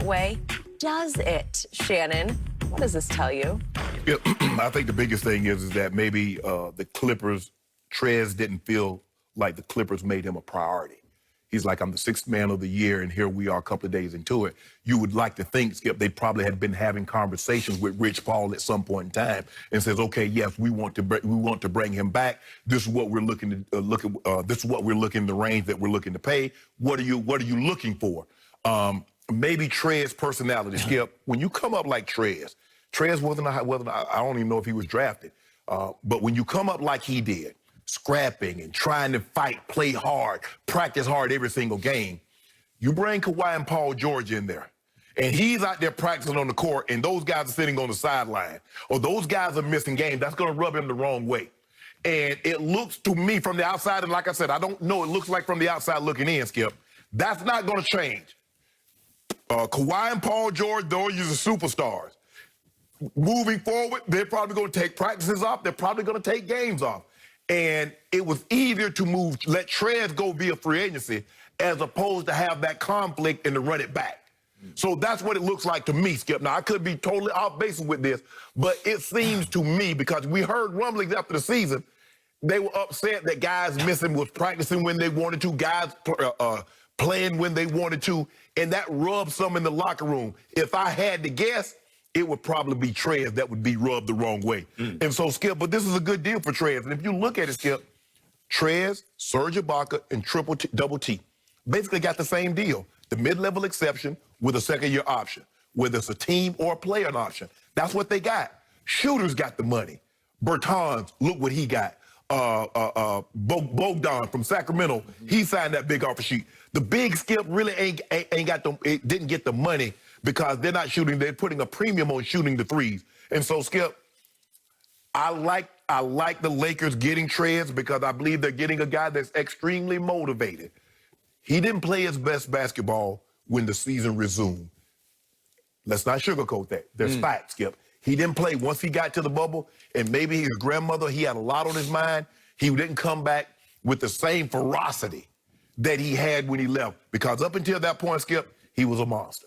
way? Does it, Shannon? What does this tell you? Yeah, I think the biggest thing is that maybe the Clippers, Trez didn't feel like the Clippers made him a priority. He's like, I'm the sixth man of the year, and here we are a couple of days into it. You would like to think, Skip, they probably had been having conversations with Rich Paul at some point in time, and says, okay, yes, we want to bring him back. This is what we're looking to this is what we're looking, the range that we're looking to pay. What are you looking for? Maybe Trez's personality, Skip. When you come up like Trez wasn't I don't even know if he was drafted, but when you come up like he did, scrapping and trying to fight, play hard, practice hard every single game, you bring Kawhi and Paul George in there, and he's out there practicing on the court, and those guys are sitting on the sideline, or those guys are missing games, that's going to rub him the wrong way. And it looks to me from the outside, and like I said, I don't know, it looks like from the outside looking in, Skip, that's not going to change. Kawhi and Paul George, those are superstars. Moving forward, they're probably going to take practices off. They're probably going to take games off. And it was easier to let Trez go via free agency as opposed to have that conflict and to run it back. So that's what it looks like to me, Skip. Now, I could be totally off base with this, but it seems to me, because we heard rumblings after the season, they were upset that guys missing was practicing when they wanted to, guys playing when they wanted to, and that rubbed some in the locker room. If I had to guess, it would probably be Trez that would be rubbed the wrong way. And so, Skip, but this is a good deal for Trez. And if you look at it, Skip, Trez, Serge Ibaka, and double T basically got the same deal. The mid-level exception with a second-year option, whether it's a team or a player option. That's what they got. Shooters got the money. Bertans, look what he got. Bogdan from Sacramento, he signed that big offer sheet. The big, Skip, really didn't get the money because they're not shooting. They're putting a premium on shooting the threes. And so, Skip, I like the Lakers getting Trez because I believe they're getting a guy that's extremely motivated. He didn't play his best basketball when the season resumed. Let's not sugarcoat that. There's facts, Skip. He didn't play once he got to the bubble, and maybe his grandmother, he had a lot on his mind. He didn't come back with the same ferocity that he had when he left, because up until that point, Skip, he was a monster.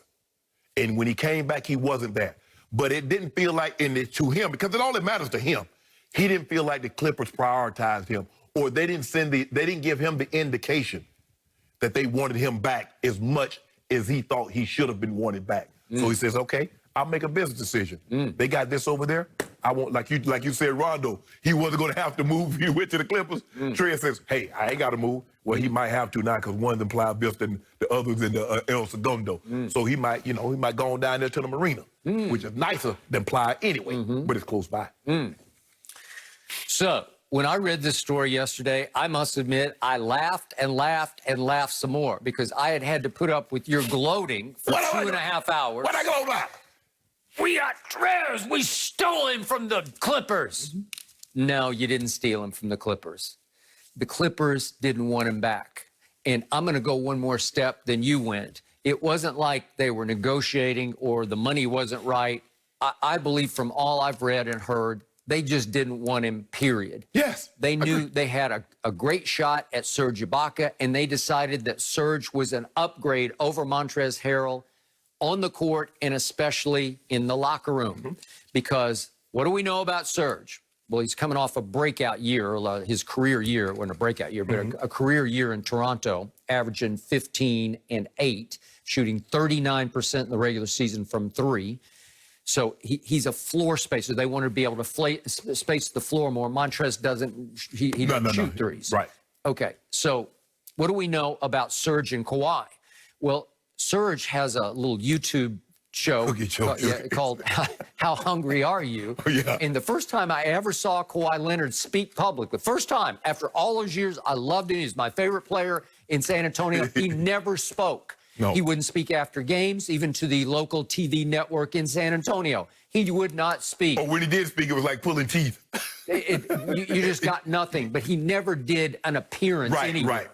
And when he came back, he wasn't that. But it didn't feel like, to him, because it all that matters to him, he didn't feel like the Clippers prioritized him, or they didn't give him the indication that they wanted him back as much as he thought he should have been wanted back. So he says, okay, I'll make a business decision. They got this over there. I won't, like you said, Rondo, he wasn't going to have to move. He went to the Clippers. Trez says, hey, I ain't got to move. Well, he might have to now because one of them Playa Vista and the other's in the El Segundo. So he might, he might go on down there to the marina, which is nicer than Playa anyway, but it's close by. So when I read this story yesterday, I must admit I laughed and laughed and laughed some more because I had to put up with your gloating for 2.5 hours. What I go about? We got Trez. We stole him from the Clippers. No, you didn't steal him from the Clippers. The Clippers didn't want him back. And I'm going to go one more step than you went. It wasn't like they were negotiating or the money wasn't right. I believe from all I've read and heard, they just didn't want him, period. Yes. They knew they had a great shot at Serge Ibaka, and they decided that Serge was an upgrade over Montrezl Harrell on the court and especially in the locker room. Because what do we know about Serge? Well, he's coming off a breakout year, his career year. It wasn't a breakout year, but a career year in Toronto, averaging 15 and 8, shooting 39% in the regular season from 3. So he's a floor spacer. They want to be able to space the floor more. Montrez doesn't, he doesn't shoot threes. Right. Okay, so what do we know about Serge and Kawhi? Well, Serge has a little YouTube show called How Hungry Are You? And the first time I ever saw Kawhi Leonard speak public, the first time after all those years, I loved him. He's my favorite player in San Antonio. He never spoke. No. He wouldn't speak after games, even to the local TV network in San Antonio. He would not speak. Or when he did speak, it was like pulling teeth. You just got nothing. But he never did an appearance anywhere.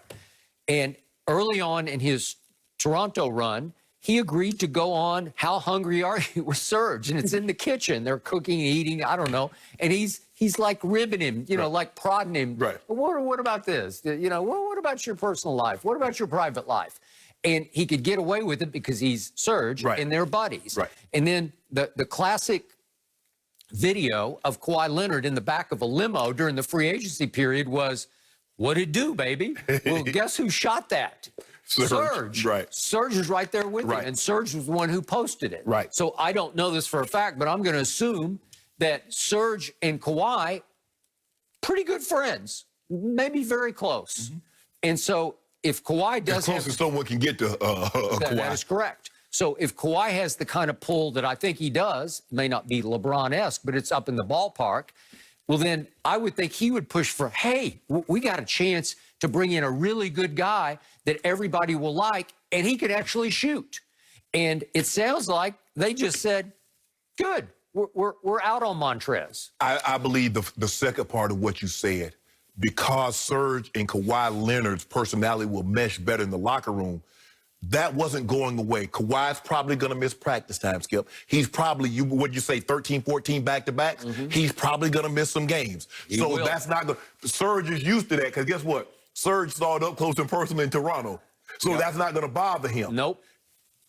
And early on in his Toronto run, he agreed to go on How Hungry Are You with Serge. And it's in the kitchen. They're cooking and eating, I don't know. And he's like ribbing him, like prodding him. What about this? What about your personal life? What about your private life? And he could get away with it because he's Serge and they're buddies. Right. And then the classic video of Kawhi Leonard in the back of a limo during the free agency period was, "What'd it do, baby?" Well, guess who shot that? Serge. Right. Serge was right there with him, and Serge was the one who posted it. Right. So I don't know this for a fact, but I'm going to assume that Serge and Kawhi, pretty good friends, maybe very close. And so if Kawhi does as close as someone can get to Kawhi. That is correct. So if Kawhi has the kind of pull that I think he does, it may not be LeBron-esque, but it's up in the ballpark, well, then I would think he would push for, hey, we got a chance to bring in a really good guy that everybody will like, and he could actually shoot. And it sounds like they just said, good, we're out on Montrez. I believe the second part of what you said, because Serge and Kawhi Leonard's personality will mesh better in the locker room, that wasn't going away. Kawhi's probably going to miss practice time, Skip. He's probably, what'd you say, 13, 14 back-to-backs? He's probably going to miss some games. That's not going to, Serge is used to that, because guess what? Serge saw it up close and personal in Toronto. So that's not going to bother him. Nope.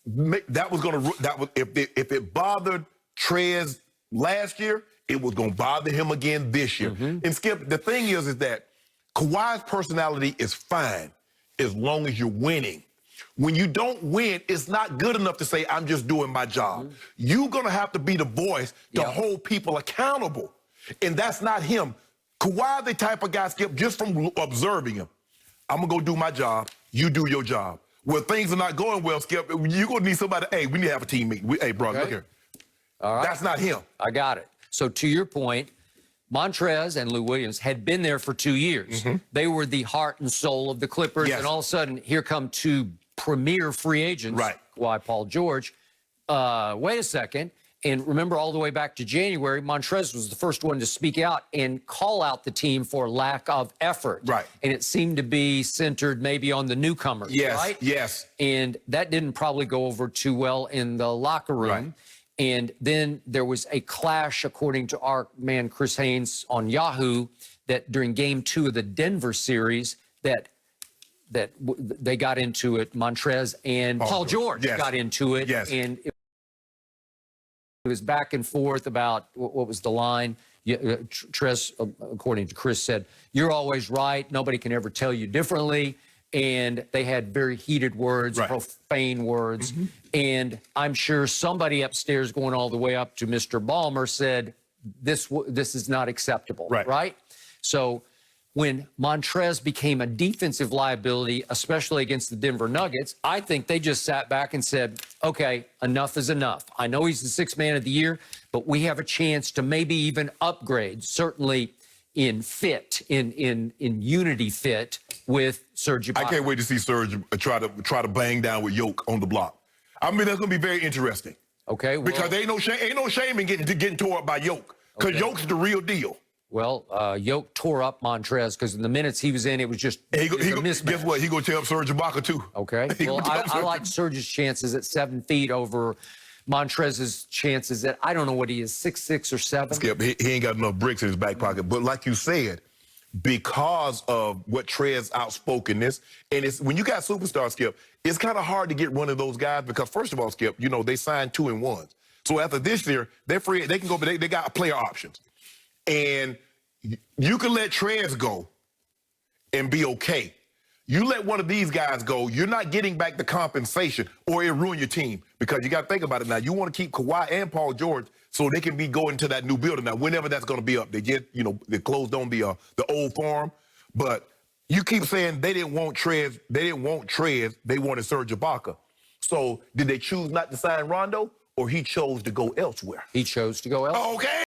That was going to, if it bothered Trez last year, it was going to bother him again this year. And Skip, the thing is that Kawhi's personality is fine as long as you're winning. When you don't win, it's not good enough to say, I'm just doing my job. You're going to have to be the voice to hold people accountable. And that's not him. Kawhi, the type of guy, Skip, just from observing him, I'm going to go do my job. You do your job. When things are not going well, Skip, you're going to need somebody, hey, we need to have a team meeting. Hey, bro, look here. All right. That's not him. I got it. So to your point, Montrez and Lou Williams had been there for 2 years. They were the heart and soul of the Clippers. And all of a sudden, here come two premier free agents, Kawhi, Paul George. Wait a second. And remember, all the way back to January, Montrez was the first one to speak out and call out the team for lack of effort. And it seemed to be centered maybe on the newcomers, right? And that didn't probably go over too well in the locker room. And then there was a clash, according to our man Chris Haynes on Yahoo, that during Game 2 of the Denver series, that they got into it. Montrez and Paul George got into it, and it was back and forth about what was the line. Trez, according to Chris, said, "You're always right. Nobody can ever tell you differently." And they had very heated words, profane words. And I'm sure somebody upstairs going all the way up to Mr. Ballmer said, this is not acceptable, right? So when Montrez became a defensive liability, especially against the Denver Nuggets, I think they just sat back and said, okay, enough is enough. I know he's the sixth man of the year, but we have a chance to maybe even upgrade, certainly in fit, in unity fit with Serge Ibaka. I can't wait to see Serge try to bang down with Yoke on the block. I mean, that's going to be very interesting. Okay. Well, because ain't no shame in getting tore up by Yoke, because Yoke's the real deal. Well, Yoke tore up Montrez because in the minutes he was in, it was just a mismatch. Guess what? He going to tear up Serge Ibaka, too. Okay. Well, I like Serge's chances at 7 feet over Montrez's chances at, I don't know what he is, 6'6" or 7. Skip, he ain't got enough bricks in his back pocket. But like you said, because of what Trez's outspokenness, and it's when you got superstar, Skip, it's kind of hard to get one of those guys because, first of all, Skip, you know, they signed 2-and-1s. So after this year, they're free. They can go, but they got player options. And you can let Trez go and be okay. You let one of these guys go, you're not getting back the compensation, or it'll ruin your team. Because you got to think about it now. You want to keep Kawhi and Paul George so they can be going to that new building. Now, whenever that's going to be up, they get, you know, they closed on the old farm. But you keep saying they didn't want Trez. They didn't want Trez. They wanted Serge Ibaka. So did they choose not to sign Rondo, or he chose to go elsewhere? He chose to go elsewhere. Okay.